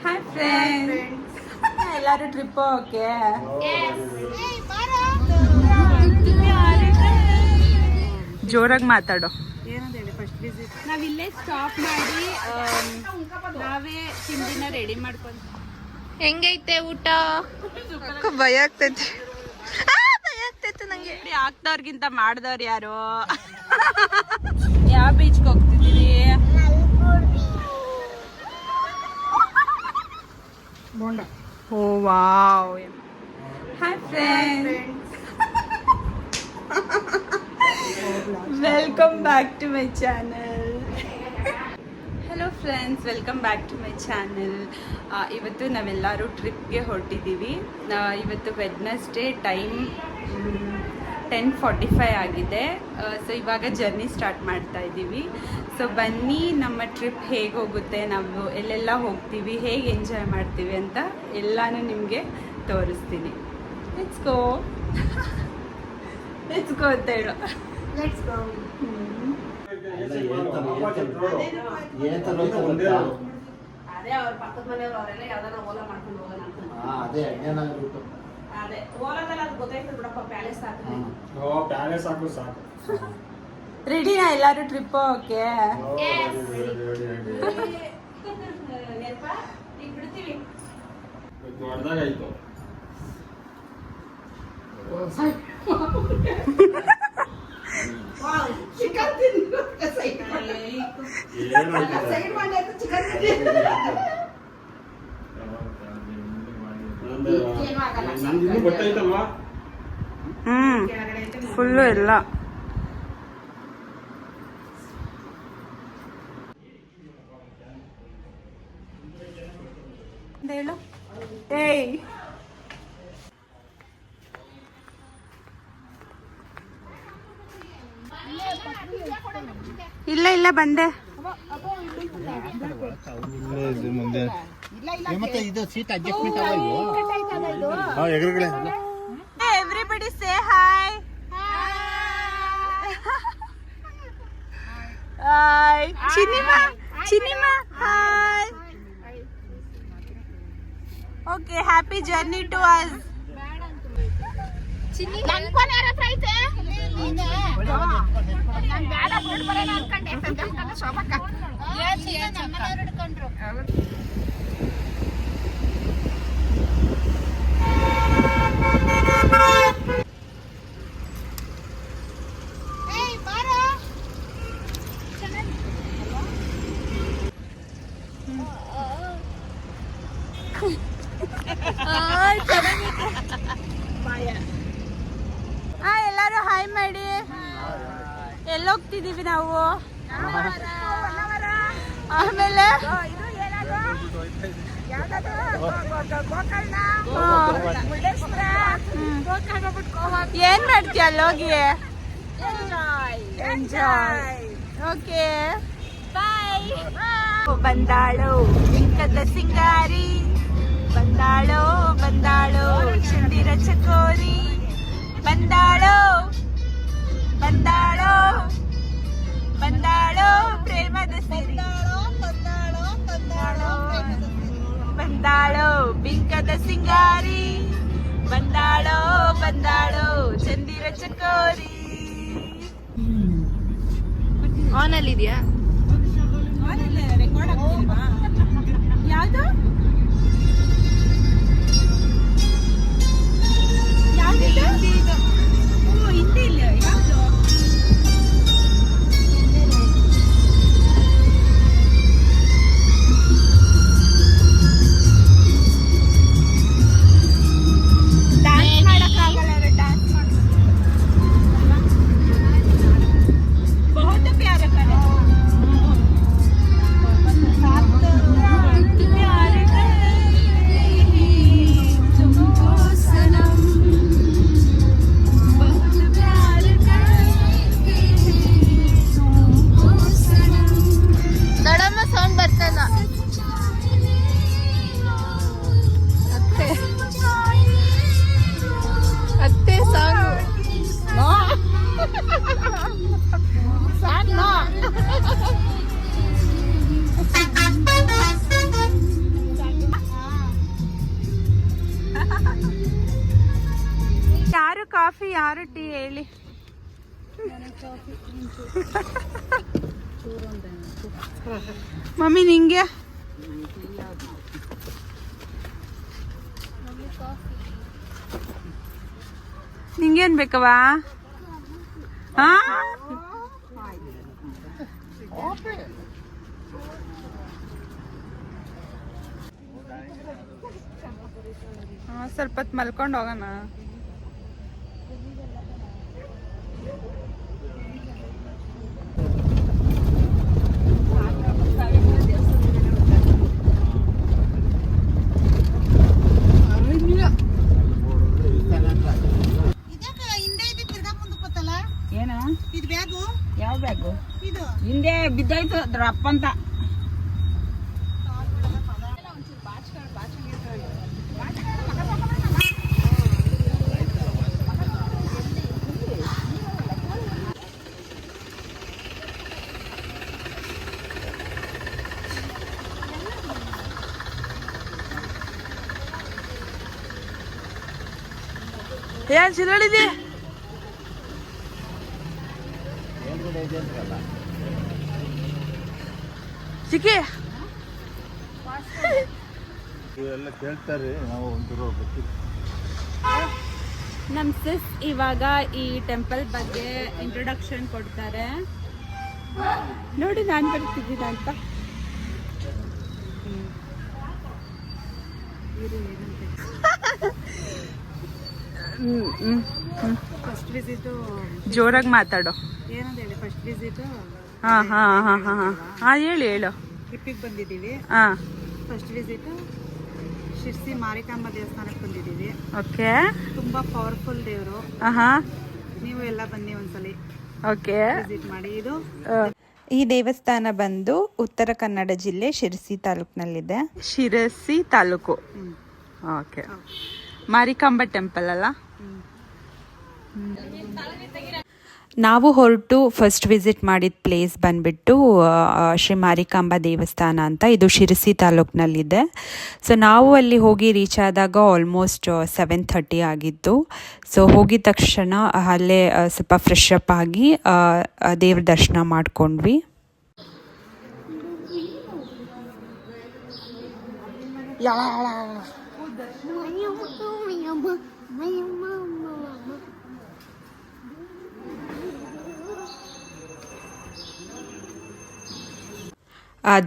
Hi friends, ಎಲ್ಲರೂ trip okay. ಜೋರಾಗಿ ಮಾತಾಡೋ. ನಾವ್ ಇಲ್ಲೇ ಸ್ಟಾಪ್ ಮಾಡಿ ನಾವೇ ತಿಂಡಿನ ರೆಡಿ ಮಾಡ್ಕೊಂಡು. ಹೆಂಗೈತೆ ಊಟ? ಭಯ ಆಗ್ತೈತೆ, ಭಯ ಆಗ್ತೈತೆ ನಂಗೆ. ಆಗ್ದವ್ರಿಗಿಂತ ಮಾಡ್ದವ್ರು ಯಾರು? ಯಾವ ಬೀಚ್ಗೆ ಹೋಗ್ತಿದ್ದೀವಿ? Oh wow. Hi friends, welcome back to my channel. Hello friends, welcome back to my channel. ಇವತ್ತು ನಾವೆಲ್ಲರೂ ಟ್ರಿಪ್ಗೆ ಹೊರಟಿದ್ದೀವಿ. ಇವತ್ತು ವೆಡ್ನೆಸ್ಡೇ, ಟೈಮ್ 10:45 ಆಗಿದೆ. ಸೊ ಇವಾಗ ಜರ್ನಿ ಸ್ಟಾರ್ಟ್ ಮಾಡ್ತಾ ಇದ್ದೀವಿ. ಸೊ ಬನ್ನಿ, ನಮ್ಮ ಟ್ರಿಪ್ ಹೇಗೆ ಹೋಗುತ್ತೆ, ನಾವು ಎಲ್ಲೆಲ್ಲ ಹೋಗ್ತೀವಿ, ಹೇಗೆ ಎಂಜಾಯ್ ಮಾಡ್ತೀವಿ ಅಂತ ಎಲ್ಲನೂ ನಿಮಗೆ ತೋರಿಸ್ತೀನಿ. ಲೆಟ್ಸ್ ಗೋ ಅಂತ ಹೇಳು. Let's go. ಅದೇ ಅವ್ರ ಪಕ್ಕದ ಮನೆಯವ್ರು ಅವರೆಲ್ಲ ಯಾವ್ದಾರ ಓಲಾ ಮಾಡ್ಕೊಂಡು ಹೋಗೋಣ ಅಂತ. ಅದೇ ಓಲಾದಲ್ಲಿ ಅದು ಗೊತ್ತಾಯ್ತು ಬಿಡಪ್ಪ, ಪ್ಯಾಲೇಸ್ ಸಾಕು. ಸಾಕು. ರೆಡಿನಾ ಎಲ್ಲರೂ ಟ್ರಿಪ್ ಓಕೆ? ಈಗ ಬಿಡ್ತೀವಿ. ದೊಡ್ಡದಾಗಾಯ್ತು. ಚಿಕನ್ ತಿಂದು ಸೈಡ್ ಮಾಡಿ ಚಿಕನ್ ನಂದು ಗೊತ್ತಾಯ್ತಲ್ವಾ? ಫುಲ್ಲು ಎಲ್ಲ ಹೇಳು. ಏಯ್ ಇಲ್ಲ ಬಂದೆ. ಮತ್ತೆ ಇದು seat adjustment everybody say hi. Hi ಚಿನಿಮಾ hi. Okay, happy journey to us. ಎಲ್ಲರೂ ಹಾಯ್ ಮಾಡಿ. ಎಲ್ಲೋಗ್ತಿದೀವಿ ನಾವು? ಆಮೇಲೆ ಏನ್ ಮಾಡ್ತೀಯ ಅಲ್ಲೋಗಿ? ಎಂಜಾಯ್. Okay bye. ಬಂದಾಳು ಬಿಂಕದ ಸಿಂಗಾರಿ, ಬಂದಾಳೋ ಚಂದಿರ ಚಕೋರಿ, ಬಂದಾಳೋ ಪ್ರೇಮದ ಸಿರಿ, ಬಂದಾಳೋ ಬಿಂಕದ ಸಿಂಗಾರಿ, ಬಂದಾಳೋ ಚಂದಿರ ಚಕೋರಿ. ಆನಲ್ಲಿ ಇದೆಯಾ? ರೆಕಾರ್ಡ್ ಆಗ್ತಿಲ್ವಾ? ಯಾವುದು ಹಿಂದಿ ಇಲ್ಲ. ಯಾವುದು ಡ್ಯಾನ್ಸ್ ಮಾಡಕ್ಕಾಗಲ್ಲ. ಡ್ಯಾನ್ಸ್ ಬಹುತ್ ಪ್ಯಾರ ಕರೆ. ಯಾರು ಟೀ ಹೇಳಿ. ಮಮ್ಮಿ ನಿಂಗೆ ನಿಂಗೇನ್ ಬೇಕವಾ? ಹಾ ಸ್ವಲ್ಪ ಹೊತ್ತು ಮಲ್ಕೊಂಡು ಹೋಗೋಣ. ಏನ ಯಾವ ಬ್ಯಾಗು? ಹಿಂದೆ ಬಿದ್ದಾಯ್ತು ಡ್ರಾಪ್ ಅಂತ. ಏನ್ ಚಿಲ್ಲಡಿದಿ? ಚಿಕ್ಕಿ ಎಲ್ಲ ಕೇಳ್ತಾರೆ, ನಾವು ಒಂಚೂರು ಗೊತ್ತಿಲ್ಲ. ನಮ್ಮ ಸಿಸ್ ಇವಾಗ ಈ ಟೆಂಪಲ್ ಬಗ್ಗೆ ಇಂಟ್ರೊಡಕ್ಷನ್ ಕೊಡ್ತಾರೆ. ನೋಡಿ ನಾನು ಬರ್ತಿದ್ದೀನ ಅಂತ. ಫಸ್ಟ್ ವಿಸಿಟ್ ಜೋರಾಗಿ ಮಾತಾಡು. ಏನಂತ ಹೇಳಿ, ಫಸ್ಟ್ ವಿಸಿಟ್ ಹಾ ಹಾ ಹಾ ಹಾ ಹಾ ಹಾ ಹೇಳು. ಟ್ರಿಪ್ಪಿಗೆ ಬಂದಿದ್ದೀವಿ. ಹಾ ಫಸ್ಟ್ ವಿಸಿಟ್ ಶಿರ್ಸಿ ಮಾರಿಕಾಂಬ ದೇವಸ್ಥಾನಕ್ಕೆ ಬಂದಿದ್ದೀವಿ. ಓಕೆ. ತುಂಬಾ ಪವರ್ಫುಲ್ ದೇವರು. ಹಾ ನೀವು ಎಲ್ಲ ಬನ್ನಿ ಒಂದ್ಸಲಿ ಓಕೆ ವಿಸಿಟ್ ಮಾಡಿ. ಇದು ಈ ದೇವಸ್ಥಾನ ಬಂದು ಉತ್ತರ ಕನ್ನಡ ಜಿಲ್ಲೆ ಶಿರಸಿ ತಾಲೂಕಿನಲ್ಲಿದೆ. ಶಿರಸಿ ತಾಲೂಕು. ಓಕೆ. ಮಾರಿಕಾಂಬ ಟೆಂಪಲ್ ಅಲ್ಲ. ನಾವು ಹೊರಟು ಫಸ್ಟ್ ವಿಸಿಟ್ ಮಾಡಿದ ಪ್ಲೇಸ್ ಬಂದ್ಬಿಟ್ಟು ಶ್ರೀ ಮಾರಿಕಾಂಬ ದೇವಸ್ಥಾನ ಅಂತ. ಇದು ಶಿರಸಿ ತಾಲೂಕಿನಲ್ಲಿದೆ. ಸೊ ನಾವು ಅಲ್ಲಿ ಹೋಗಿ ರೀಚ್ ಆದಾಗ ಆಲ್ಮೋಸ್ಟ್ 7:30 ಆಗಿತ್ತು. ಸೊ ಹೋಗಿದ ತಕ್ಷಣ ಅಲ್ಲೇ ಸ್ವಲ್ಪ ಫ್ರೆಶ್ ಅಪ್ ಆಗಿ ದೇವ್ರ ದರ್ಶನ ಮಾಡ್ಕೊಂಡ್ವಿ.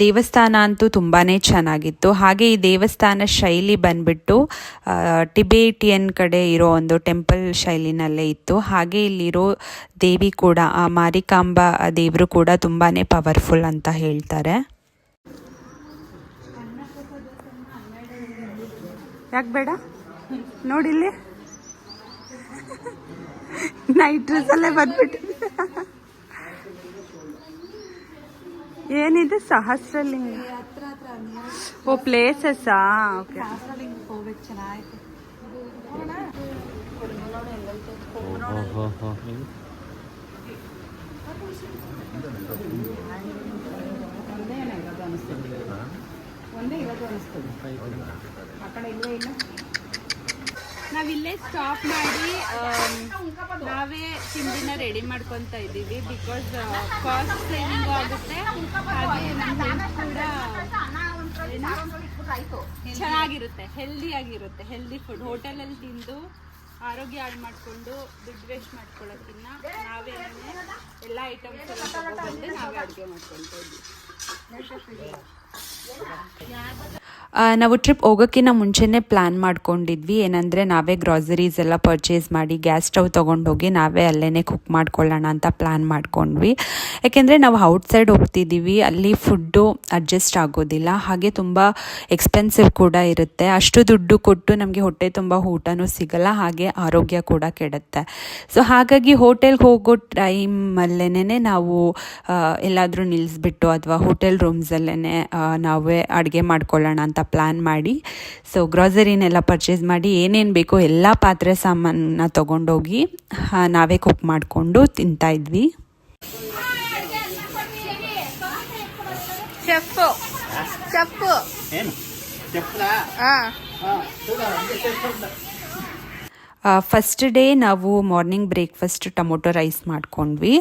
ದೇವಸ್ಥಾನ ಅಂತೂ ತುಂಬಾ ಚೆನ್ನಾಗಿತ್ತು. ಹಾಗೆ ಈ ದೇವಸ್ಥಾನ ಶೈಲಿ ಬಂದ್ಬಿಟ್ಟು ಟಿಬೇಟಿಯನ್ ಕಡೆ ಇರೋ ಒಂದು ಟೆಂಪಲ್ ಶೈಲಿನಲ್ಲೇ ಇತ್ತು. ಹಾಗೆ ಇಲ್ಲಿರೋ ದೇವಿ ಕೂಡ, ಮಾರಿಕಾಂಬ ದೇವರು ಕೂಡ ತುಂಬಾ ಪವರ್ಫುಲ್ ಅಂತ ಹೇಳ್ತಾರೆ. ಯಾಕೆ ಬೇಡ ನೋಡಿಲ್ಲಿ, ನೈಟ್ ಡ್ರೆಸ್ಸಲ್ಲೇ ಬಂದ್ಬಿಟ್ಟು. ಏನಿದೆ ಸಹಸ್ರಲಿಂಗ? ಓ ಪ್ಲೇಸಸ್ಸಾ? ಓಕೆ. ಹೋಗ್ಬೇಕು, ಚೆನ್ನಾಗಿತ್ತು. ಒಂದೇ ಇರೋದು ಅನಿಸ್ತದೆ. ಆ ಕಡೆ ಇಲ್ಲವೇ ಇಲ್ಲ. ನಾವಿಲ್ಲೇ ಸ್ಟಾಪ್ ಮಾಡಿ ನಾವೇ ತಿಂಡಿನ ರೆಡಿ ಮಾಡ್ಕೊತಾ ಇದ್ದೀವಿ. ಬಿಕಾಸ್ ಕಾಸ್ಟ್ ಸೇವಿಂಗು ಆಗುತ್ತೆ, ಹಾಗೆ ನಮ್ಮ ಹೆಲ್ತ್ ಕೂಡ ಚೆನ್ನಾಗಿರುತ್ತೆ, ಹೆಲ್ದಿಯಾಗಿರುತ್ತೆ. ಹೆಲ್ದಿ ಫುಡ್ ಹೋಟೆಲಲ್ಲಿ ತಿಂದು ಆರೋಗ್ಯ ಹಾಳು ಮಾಡಿಕೊಂಡು ದುಡ್ಡು ವೇಸ್ಟ್ ಮಾಡ್ಕೊಳ್ಳೋಕ್ಕಿಂತ ನಾವೇ ಎಲ್ಲ ಐಟಮ್ಸ್ ಎಲ್ಲ ತಗೊಂಡು ನಾವೇ ಅಡುಗೆ ಮಾಡ್ಕೊತಾ ಇದ್ದೀವಿ. ನಾವು ಟ್ರಿಪ್ ಹೋಗೋಕ್ಕಿಂತ ಮುಂಚೆನೇ ಪ್ಲ್ಯಾನ್ ಮಾಡ್ಕೊಂಡಿದ್ವಿ. ಏನಂದರೆ ನಾವೇ ಗ್ರಾಸರೀಸ್ ಎಲ್ಲ ಪರ್ಚೇಸ್ ಮಾಡಿ ಗ್ಯಾಸ್ ಸ್ಟವ್ ತೊಗೊಂಡೋಗಿ ನಾವೇ ಅಲ್ಲೇ ಕುಕ್ ಮಾಡ್ಕೊಳ್ಳೋಣ ಅಂತ ಪ್ಲ್ಯಾನ್ ಮಾಡ್ಕೊಂಡ್ವಿ. ಯಾಕೆಂದರೆ ನಾವು ಔಟ್ಸೈಡ್ ಹೋಗ್ತಿದ್ದೀವಿ, ಅಲ್ಲಿ ಫುಡ್ಡು ಅಡ್ಜಸ್ಟ್ ಆಗೋದಿಲ್ಲ, ಹಾಗೆ ತುಂಬ ಎಕ್ಸ್ಪೆನ್ಸಿವ್ ಕೂಡ ಇರುತ್ತೆ. ಅಷ್ಟು ದುಡ್ಡು ಕೊಟ್ಟು ನಮಗೆ ಹೊಟ್ಟೆ ತುಂಬ ಊಟನೂ ಸಿಗಲ್ಲ, ಹಾಗೆ ಆರೋಗ್ಯ ಕೂಡ ಕೆಡುತ್ತೆ. ಸೊ ಹಾಗಾಗಿ ಹೋಟೆಲ್ಗೆ ಹೋಗೋ ಟೈಮಲ್ಲೇ ನಾವು ಎಲ್ಲಾದರೂ ನಿಲ್ಲಿಸ್ಬಿಟ್ಟು ಅಥವಾ ಹೋಟೆಲ್ ರೂಮ್ಸಲ್ಲೇ ನಾವೇ ಅಡುಗೆ ಮಾಡ್ಕೊಳ್ಳೋಣ ಅಂತ ಪ್ಲ್ಯಾನ್ ಮಾಡಿ, ಸೊ ಗ್ರಾಸರಿನೆಲ್ಲ ಪರ್ಚೇಸ್ ಮಾಡಿ ಏನೇನು ಬೇಕೋ ಎಲ್ಲ ಪಾತ್ರೆ ಸಾಮಾನನ್ನ ತೊಗೊಂಡೋಗಿ ನಾವೇ ಕುಕ್ ಮಾಡಿಕೊಂಡು ತಿಂತಾಯಿದ್ವಿ. ಫಸ್ಟ್ ಡೇ ನಾವು ಮಾರ್ನಿಂಗ್ ಬ್ರೇಕ್ಫಾಸ್ಟ್ ಟೊಮೊಟೊ ರೈಸ್ ಮಾಡ್ಕೊಂಡ್ವಿ.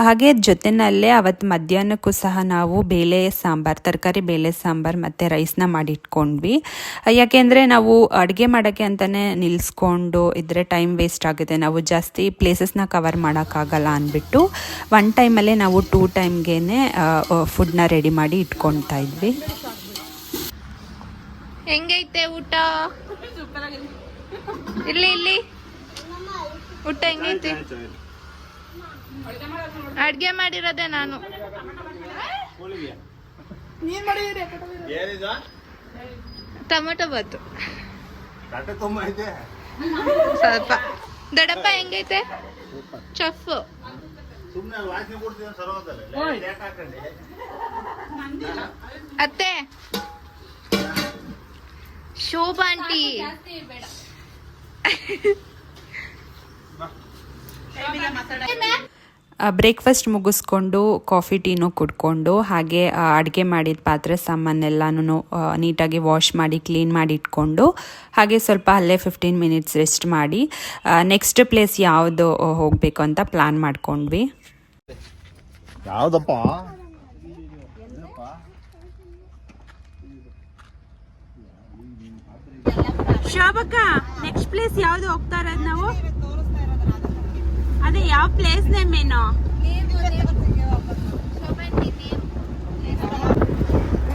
ಹಾಗೆ ಜೊತೆಯಲ್ಲೇ ಅವತ್ತು ಮಧ್ಯಾಹ್ನಕ್ಕೂ ಸಹ ನಾವು ಬೇಳೆ ಸಾಂಬಾರು, ತರಕಾರಿ ಬೇಳೆ ಸಾಂಬಾರು ಮತ್ತು ರೈಸ್ನ ಮಾಡಿಟ್ಕೊಂಡ್ವಿ. ಯಾಕೆಂದರೆ ನಾವು ಅಡುಗೆ ಮಾಡೋಕ್ಕೆ ಅಂತಲೇ ನಿಲ್ಲಿಸ್ಕೊಂಡು ಇದ್ದರೆ ಟೈಮ್ ವೇಸ್ಟ್ ಆಗುತ್ತೆ, ನಾವು ಜಾಸ್ತಿ ಪ್ಲೇಸಸ್ನ ಕವರ್ ಮಾಡೋಕ್ಕಾಗಲ್ಲ ಅಂದ್ಬಿಟ್ಟು ಒನ್ ಟೈಮಲ್ಲೇ ನಾವು 2 ಟೈಮ್ಗೆ ಫುಡ್ನ ರೆಡಿ ಮಾಡಿ ಇಟ್ಕೊಳ್ತಾ ಇದ್ವಿ. ಹೆಂಗೈತೆ ಊಟ? ಇಲ್ಲಿ ಊಟ ಹೆಂಗೈತೆ? ಅಡ್ಗೆ ಮಾಡಿರೋದೆ ನಾನು. ಟೊಮೊಟೊ ಬಾತು ಸ್ವಲ್ಪ. ದೊಡ್ಡಪ್ಪ ಹೆಂಗೈತೆ? ಚಫ್. ಅತ್ತೆ, ಶೋಭಾ ಆಂಟಿ, ಬ್ರೇಕ್ಫಾಸ್ಟ್ ಮುಗಿಸ್ಕೊಂಡು ಕಾಫಿ ಟೀನೂ ಕುಡ್ಕೊಂಡು ಹಾಗೆ ಅಡುಗೆ ಮಾಡಿದ ಪಾತ್ರೆ ಸಾಮಾನೆಲ್ಲನೂ ನೀಟಾಗಿ ವಾಶ್ ಮಾಡಿ ಕ್ಲೀನ್ ಮಾಡಿ ಇಟ್ಕೊಂಡು ಹಾಗೆ ಸ್ವಲ್ಪ ಅಲ್ಲೇ 15 ಮಿನಿಟ್ಸ್ ರೆಸ್ಟ್ ಮಾಡಿ ನೆಕ್ಸ್ಟ್ ಪ್ಲೇಸ್ ಯಾವುದು ಹೋಗಬೇಕು ಅಂತ ಪ್ಲ್ಯಾನ್ ಮಾಡ್ಕೊಂಡ್ವಿ. ಯಾವ್ದಪ್ಪ? ಶೋಭಕ್ಕ, ನೆಕ್ಸ್ಟ್ ಪ್ಲೇಸ್ ಯಾವ್ದು ಹೋಗ್ತಾ ಇರೋದು ನಾವು? ಅದೇ ಯಾವ ಪ್ಲೇಸ್ ನೇಮ್ ಏನು?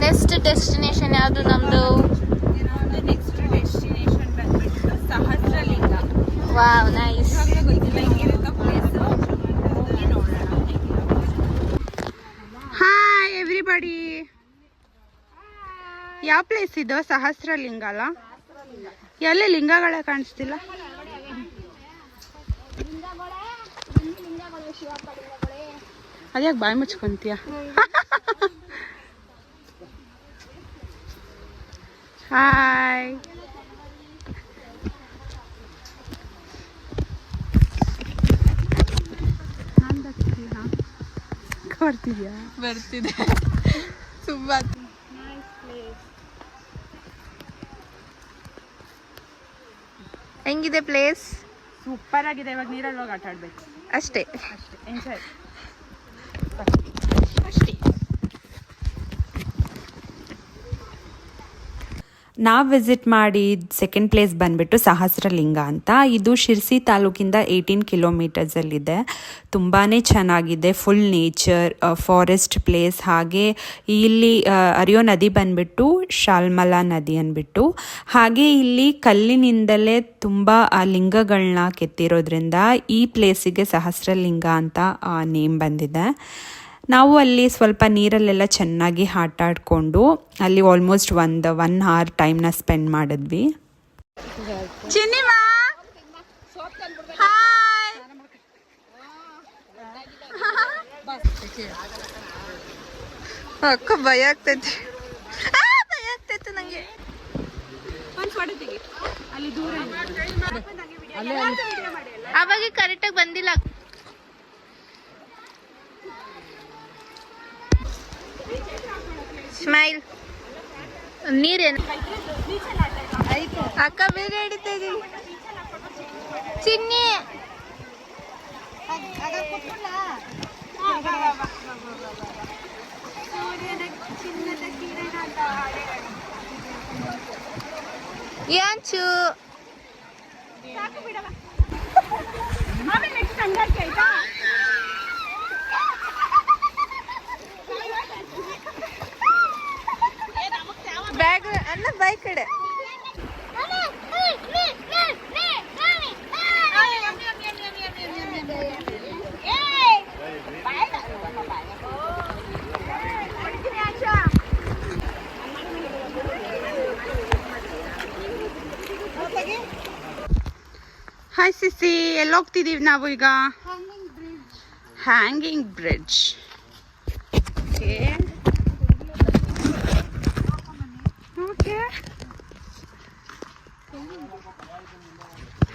ನೆಕ್ಸ್ಟ್ ಡೆಸ್ಟಿನೇಷನ್ ಯಾವುದು ನಮ್ದು? ನೆಕ್ಸ್ಟ್ ಡೆಸ್ಟಿನೇಷನ್ ಬಂದ್ಬಿಟ್ಟು ಸಹಸ್ರಲಿಂಗ. Wow, nice. ಗೊತ್ತಿಲ್ಲ ಹೆಂಗಿರುತ್ತೋ ಪ್ಲೇಸ್, ಹೋಗಿ ನೋಡೋಣ. ಹಾಯ್ ಎವ್ರಿಬಡಿ, ಯಾವ ಪ್ಲೇಸ್ ಇದು? ಸಹಸ್ರಲಿಂಗ ಅಲ್ಲ? ಎಲ್ಲಿ ಲಿಂಗಗಳೇ ಕಾಣಿಸ್ತಿಲ್ಲ. ಅದ್ಯಾಕೆ ಬಾಯಿ ಮುಚ್ಕೊಂತೀಯ? ಹಾಯ್, ಬರ್ತಿದೆ ತುಂಬಾ. ಹೆಂಗಿದೆ ಪ್ಲೇಸ್? ಸೂಪರ್ ಆಗಿದೆ. ಇವಾಗ ನೀರಲ್ಲಿ ಹೋಗಿ ಆಟ ಆಡ್ಬೇಕು ಅಷ್ಟೇ. ಎಂಜಾಯ್. ನಾವು ವಿಸಿಟ್ ಮಾಡಿದ ಸೆಕೆಂಡ್ ಪ್ಲೇಸ್ ಬಂದ್ಬಿಟ್ಟು ಸಹಸ್ರಲಿಂಗ ಅಂತ. ಇದು ಶಿರ್ಸಿ ತಾಲೂಕಿಂದ 18 ಕಿಲೋಮೀಟರ್ಸಲ್ಲಿದೆ. ತುಂಬಾ ಚೆನ್ನಾಗಿದೆ, ಫುಲ್ ನೇಚರ್, ಫಾರೆಸ್ಟ್ ಪ್ಲೇಸ್. ಹಾಗೆ ಇಲ್ಲಿ ಹರಿಯೋ ನದಿ ಬಂದ್ಬಿಟ್ಟು ಶಾಲ್ಮಲಾ ನದಿ ಅಂದ್ಬಿಟ್ಟು. ಹಾಗೆ ಇಲ್ಲಿ ಕಲ್ಲಿನಿಂದಲೇ ತುಂಬ ಲಿಂಗಗಳನ್ನ ಕೆತ್ತಿರೋದ್ರಿಂದ ಈ ಪ್ಲೇಸಿಗೆ ಸಹಸ್ರಲಿಂಗ ಅಂತ ನೇಮ್ ಬಂದಿದೆ. ನಾವು ಅಲ್ಲಿ ಸ್ವಲ್ಪ ನೀರಲ್ಲೆಲ್ಲ ಚೆನ್ನಾಗಿ ಆಟ ಆಡಿಕೊಂಡು ಅಲ್ಲಿ ಆಲ್ಮೋಸ್ಟ್ 1 hour ಟೈಮ್ನ ಸ್ಪೆಂಡ್ ಮಾಡಿದ್ವಿ. ಚಿನ್ನಿಮಾ, ಹಾಯ್. ಅಕ್ಕ ಭಯ ಆಗ್ತೈತಿ, ಭಯ ಆಗ್ತೈತೆ ನಂಗೆ. ಅವಾಗ ಕರೆಕ್ಟಾಗಿ ಬಂದಿಲ್ಲ. ಸ್ಮೈಲ್. ನೀರೇನು ಅಕ್ಕ ಬೇಗ ಹಿಡಿತಾ ಇದೀವಿ. ಚಿನ್ನಿ ಯಾಂಚು ಬ್ಯಾಗ್ ಅನ್ನ ಬೈ ಕಡೆ. ಹಾಯ್ ಸಿಸಿ, ಎಲ್ಲಿ ಹೋಗ್ತಿದ್ದೀವಿ ನಾವು ಈಗ? Hanging bridge. ಓಕೆ,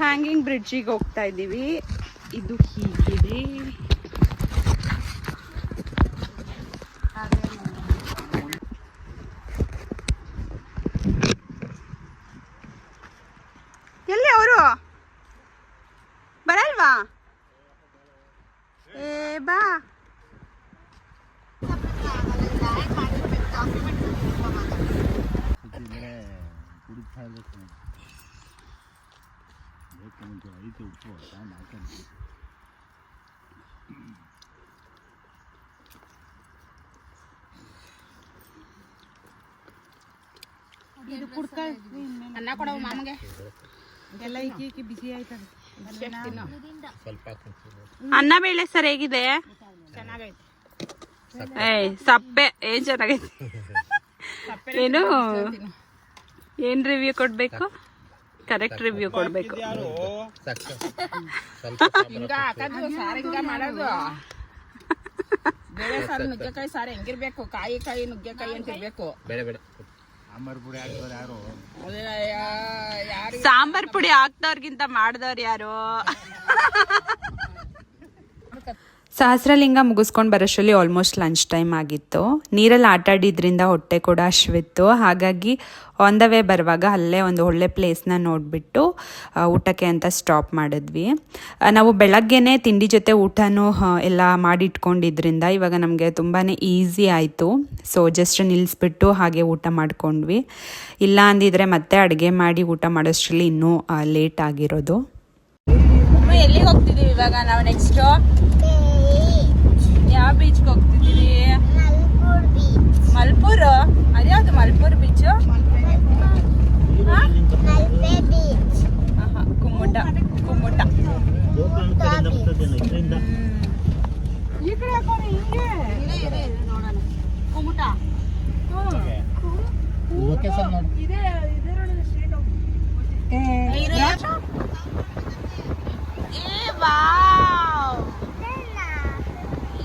ಹ್ಯಾಂಗಿಂಗ್ ಬ್ರಿಡ್ಜಿಗೆ ಹೋಗ್ತಾ ಇದ್ದೀವಿ. ಇದು ಹೀಗಿದೆ. ಎಲ್ಲಿ ಅವರು? ಅನ್ನ ಕೊಡವು ಮಾಮಗೆ ಎಲ್ಲ ಇಕ್ಕಿ ಬಿಸಿ ಆಯ್ತದೆ. ಅನ್ನ ಬೇಳೆ ಸರ್ ಹೇಗಿದೆ? ಚೆನ್ನಾಗೈತೆ. ಏಯ್ ಸಪ್ಪೆ ಏನ್ ಚೆನ್ನಾಗೈತೆ. ಏನು ಏನ್ ರಿವ್ಯೂ ಕೊಡ್ಬೇಕು? ಕರೆಕ್ಟ್ ರಿವ್ಯೂ ಕೊಡ್ಬೇಕು. ಹಿಂಗ ಹಾಕೋದು ಸಾರು ಹಿಂಗ ಮಾಡೋದು. ಬೇಳೆ ಸಾರು ನುಗ್ಗೆಕಾಯಿ ಸಾರು ಹೆಂಗಿರ್ಬೇಕು? ಕಾಯಿ ನುಗ್ಗೆಕಾಯಿ ಅಂತ ಇರ್ಬೇಕು. ಸಾಂಬಾರ್ ಪುಡಿ ಹಾಕ್ದವ್ರಿಗಿಂತ ಮಾಡ್ದವ್ರು ಯಾರು? ಸಹಸ್ರಲಿಂಗ ಮುಗಿಸ್ಕೊಂಡು ಬರೋಷ್ಟರಲ್ಲಿ ಆಲ್ಮೋಸ್ಟ್ ಲಂಚ್ ಟೈಮ್ ಆಗಿತ್ತು. ನೀರಲ್ಲಿ ಆಟ ಆಡಿದ್ರಿಂದ ಹೊಟ್ಟೆ ಕೂಡ ಹಶ್ವಿತ್ತು. ಹಾಗಾಗಿ ಆನ್ ದ ವೇ ಬರುವಾಗ ಅಲ್ಲೇ ಒಂದು ಒಳ್ಳೆ ಪ್ಲೇಸ್ನ ನೋಡಿಬಿಟ್ಟು ಊಟಕ್ಕೆ ಅಂತ ಸ್ಟಾಪ್ ಮಾಡಿದ್ವಿ. ನಾವು ಬೆಳಗ್ಗೆನೇ ತಿಂಡಿ ಜೊತೆ ಊಟನೂ ಎಲ್ಲ ಮಾಡಿಟ್ಕೊಂಡಿದ್ರಿಂದ ಇವಾಗ ನಮಗೆ ತುಂಬಾ ಈಸಿ ಆಯಿತು. ಸೊ ಜಸ್ಟ್ ನಿಲ್ಲಿಸ್ಬಿಟ್ಟು ಹಾಗೆ ಊಟ ಮಾಡ್ಕೊಂಡ್ವಿ. ಇಲ್ಲ ಅಂದಿದ್ರೆ ಮತ್ತೆ ಅಡುಗೆ ಮಾಡಿ ಊಟ ಮಾಡೋಷ್ಟರಲ್ಲಿ ಇನ್ನೂ ಲೇಟ್ ಆಗಿರೋದು. ಎಲ್ಲಿಗೆ ಹೋಗ್ತಿದೀವಿ ಇವಾಗ ನಾವು? ನೆಕ್ಸ್ಟ್ ಯಾವ ಬೀಚ್ಗೆ ಹೋಗ್ತಿದೀವಿ? ಮಲ್ಪುರ್. ಅದ್ಯಾವ್ದು ಮಲ್ಪುರ್ ಬೀಚು? ಕುಮ್ಮುಟ. ಈ ಕಡೆ ಹಾಕೋಣ ಹಿಂಗೆ ನೋಡೋಣ. ಕುಮುಟ ಇದೇ ನೋಡಿ ಸ್ಟ್ರೀಟ್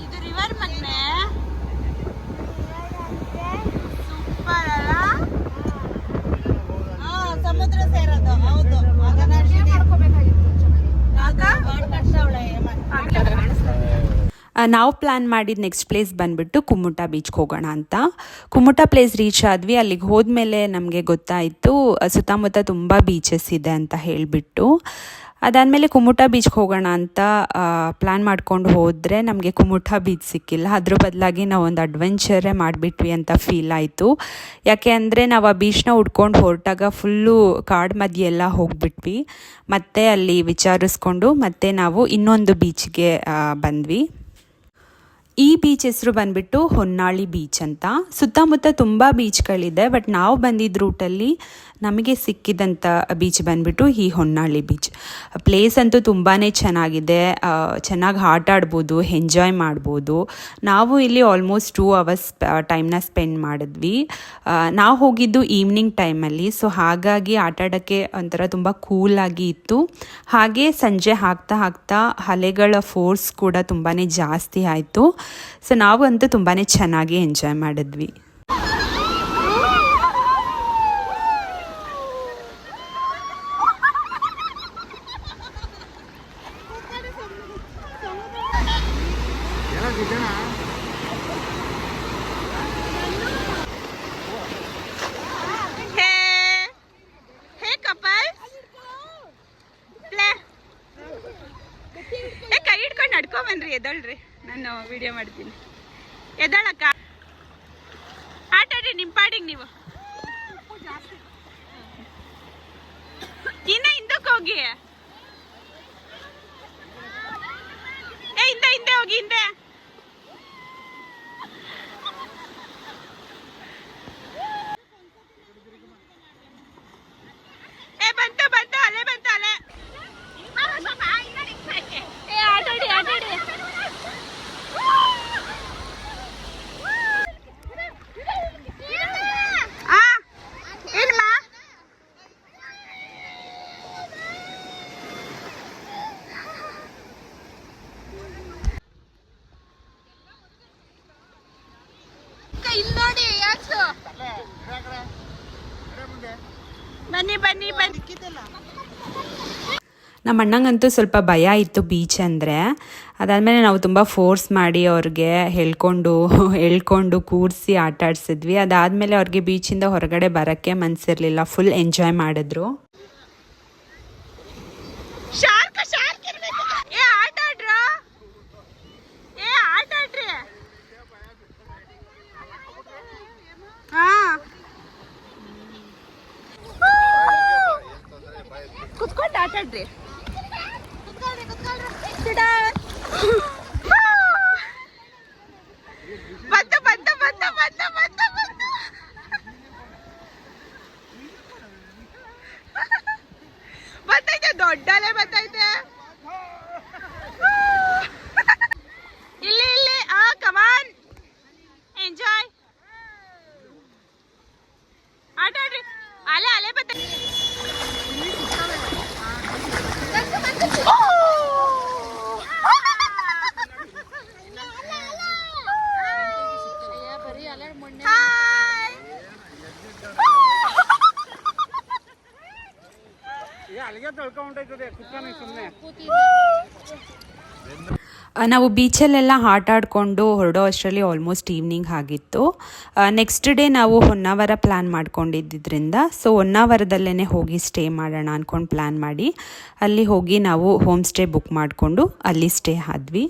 ಇದು ರಿವರ್ ಮಗ್ನೆ. ಸೂಪರ್ ಅಲ್ಲ? ಸಮುದ್ರ ಸೇರೋದು. ಹೌದು. ನಾವು ಪ್ಲ್ಯಾನ್ ಮಾಡಿದ ನೆಕ್ಸ್ಟ್ ಪ್ಲೇಸ್ ಬಂದುಬಿಟ್ಟು ಕುಮ್ಮುಟ ಬೀಚ್ಗೆ ಹೋಗೋಣ ಅಂತ. ಕುಮ್ಮುಟ ಪ್ಲೇಸ್ ರೀಚ್ ಆದ್ವಿ. ಅಲ್ಲಿಗೆ ಹೋದ್ಮೇಲೆ ನಮಗೆ ಗೊತ್ತಾಯಿತು ಸುತ್ತಮುತ್ತ ತುಂಬ ಬೀಚಸ್ ಇದೆ ಅಂತ ಹೇಳಿಬಿಟ್ಟು. ಅದಾದಮೇಲೆ ಕುಮ್ಮುಟ ಬೀಚ್ಗೆ ಹೋಗೋಣ ಅಂತ ಪ್ಲ್ಯಾನ್ ಮಾಡ್ಕೊಂಡು ಹೋದರೆ ನಮಗೆ ಕುಮ್ಮುಟ ಬೀಚ್ ಸಿಕ್ಕಿಲ್ಲ. ಅದ್ರ ಬದಲಾಗಿ ನಾವು ಒಂದು ಅಡ್ವೆಂಚರೇ ಮಾಡಿಬಿಟ್ವಿ ಅಂತ ಫೀಲ್ ಆಯಿತು. ಯಾಕೆ ಅಂದರೆ ನಾವು ಆ ಬೀಚ್ನ ಹುಡ್ಕೊಂಡು ಹೊರಟಾಗ ಫುಲ್ಲು ಕಾಡು ಮಧ್ಯೆ ಎಲ್ಲ ಹೋಗಿಬಿಟ್ವಿ. ಮತ್ತೆ ಅಲ್ಲಿ ವಿಚಾರಿಸ್ಕೊಂಡು ಮತ್ತೆ ನಾವು ಇನ್ನೊಂದು ಬೀಚ್ಗೆ ಬಂದ್ವಿ. ಈ ಬೀಚ್ ಹೆಸರು ಬಂದುಬಿಟ್ಟು ಹೊನ್ನಾಳಿ ಬೀಚ್ ಅಂತ. ಸುತ್ತಮುತ್ತ ತುಂಬ ಬೀಚ್ಗಳಿದೆ, ಬಟ್ ನಾವು ಬಂದಿದ್ದ ರೂಟಲ್ಲಿ ನಮಗೆ ಸಿಕ್ಕಿದಂಥ ಬೀಚ್ ಬಂದುಬಿಟ್ಟು ಈ ಹೊನ್ನಾಳಿ ಬೀಚ್. ಪ್ಲೇಸ್ ಅಂತೂ ತುಂಬಾ ಚೆನ್ನಾಗಿದೆ. ಚೆನ್ನಾಗಿ ಆಟ ಆಡ್ಬೋದು, ಎಂಜಾಯ್ ಮಾಡ್ಬೋದು. ನಾವು ಇಲ್ಲಿ ಆಲ್ಮೋಸ್ಟ್ 2 hours ಟೈಮ್ನ ಸ್ಪೆಂಡ್ ಮಾಡಿದ್ವಿ. ನಾವು ಹೋಗಿದ್ದು ಈವ್ನಿಂಗ್ ಟೈಮಲ್ಲಿ. ಸೊ ಹಾಗಾಗಿ ಆಟ ಆಡೋಕ್ಕೆ ಒಂಥರ ತುಂಬ ಕೂಲಾಗಿ ಇತ್ತು. ಹಾಗೆ ಸಂಜೆ ಆಗ್ತಾ ಅಲೆಗಳ ಫೋರ್ಸ್ ಕೂಡ ತುಂಬಾ ಜಾಸ್ತಿ ಆಯಿತು. ಸೊ ನಾವಂತೂ ತುಂಬಾ ಚೆನ್ನಾಗಿ ಎಂಜಾಯ್ ಮಾಡಿದ್ವಿ. ಕೈ ಹಿಡ್ಕೊಂಡು ನಡ್ಕೊಂಬನ್ರಿ. ಎದಳ್ರಿ, ನಾನು ವಿಡಿಯೋ ಮಾಡ್ತೀನಿ. ಎದಳಕ್ಕ, ಆಟ ಆಡ್ರಿ ನಿಮ್ಮ ಪಾಡಿಗೆ ನೀವು. ಇನ್ನ ಹಿಂದಕ್ಕೆ ಹೋಗಿ. ಹಿಂದೆ ಹೋಗಿ, ಹಿಂದೆ. ಬಂತು ಅಲೆ ಬಂತು ಅಲೆ. ಆಟಾಡಿ ಏನಮ್ಮ? ಇಲ್ಲಿ ನೋಡಿ ಯಾಕ್ಸು. ಬನ್ನಿ. ನಮ್ಮ ಅಣ್ಣಂಗಂತೂ ಸ್ವಲ್ಪ ಭಯ ಇತ್ತು ಬೀಚ್ ಅಂದರೆ. ಅದಾದಮೇಲೆ ನಾವು ತುಂಬ ಫೋರ್ಸ್ ಮಾಡಿ ಅವ್ರಿಗೆ ಹೇಳ್ಕೊಂಡು ಕೂರಿಸಿ ಆಟ ಆಡಿಸಿದ್ವಿ. ಅದಾದಮೇಲೆ ಅವ್ರಿಗೆ ಬೀಚಿಂದ ಹೊರಗಡೆ ಬರೋಕ್ಕೆ ಮನಸ್ಸಿರಲಿಲ್ಲ. ಫುಲ್ ಎಂಜಾಯ್ ಮಾಡಿದ್ರು. ಶಾರ್ಕ್ ಇರ್ಬೇಕು. ಆಟ ಆಡ್ರಿ. ಕುತ್ಕೊಂಡು ಆಟಾಡ್ರಿ. Sit down. ಬಂತು ಬಂತು ಬಂತು ಬಂತು ಬಂತು ಬಂತು ಬತ್ತೈತೆ ದೊಡ್ಡಲೆ ಬತ್ತೈತೆ ಇಲ್ಲಿ ಇಲ್ಲಿ ಕಮಾನ್ ಎಂಜಾಯ್ ಆಟ ಆಡ್ರಿ ಅಲೆ ಅಲೆ ಬತ್ತೈತೆ ನಾವು ಬೀಚಲ್ಲೆಲ್ಲ ಆಟ ಆಡಿಕೊಂಡು ಹೊರಡೋ ಅಷ್ಟರಲ್ಲಿ ಆಲ್ಮೋಸ್ಟ್ ಈವ್ನಿಂಗ್ ಆಗಿತ್ತು. ನೆಕ್ಸ್ಟ್ ಡೇ ನಾವು ಹೊನ್ನಾವರ ಪ್ಲ್ಯಾನ್ ಮಾಡ್ಕೊಂಡಿದ್ದರಿಂದ ಸೊ ಹೊನ್ನಾವರದಲ್ಲೇ ಹೋಗಿ ಸ್ಟೇ ಮಾಡೋಣ ಅಂದ್ಕೊಂಡು ಪ್ಲ್ಯಾನ್ ಮಾಡಿ ಅಲ್ಲಿ ಹೋಗಿ ನಾವು ಹೋಮ್ ಸ್ಟೇ ಬುಕ್ ಮಾಡಿಕೊಂಡು ಅಲ್ಲಿ ಸ್ಟೇ ಆದ್ವಿ.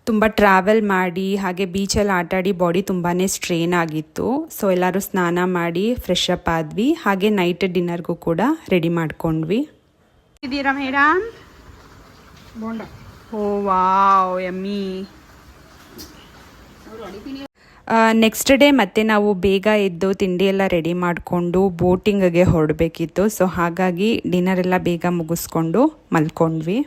ತುಂಬ ಟ್ರಾವೆಲ್ ಮಾಡಿ ಹಾಗೆ ಬೀಚಲ್ಲಿ ಆಟಾಡಿ ಬಾಡಿ ತುಂಬಾ ಸ್ಟ್ರೇನ್ ಆಗಿತ್ತು. ಸೊ ಎಲ್ಲರೂ ಸ್ನಾನ ಮಾಡಿ ಫ್ರೆಶ್ ಅಪ್ ಆದ್ವಿ. ಹಾಗೆ ನೈಟ್ ಡಿನ್ನರ್ಗೂ ಕೂಡ ರೆಡಿ ಮಾಡ್ಕೊಂಡ್ವಿ. ಇದೀರಾ ಮೇಡಮ್? ಓ ವಾವ್ ಯಮ್ಮಿ. ನೆಕ್ಸ್ಟ್ ಡೇ ಮತ್ತೆ ನಾವು ಬೇಗ ಎದ್ದು ತಿಂಡಿ ಎಲ್ಲ ರೆಡಿ ಮಾಡಿಕೊಂಡು ಬೋಟಿಂಗ್ಗೆ ಹೊರಡಬೇಕಿತ್ತು. ಸೊ ಹಾಗಾಗಿ ಡಿನ್ನರ್ ಎಲ್ಲ ಬೇಗ ಮುಗಿಸ್ಕೊಂಡು ಮಲ್ಕೊಂಡ್ವಿ.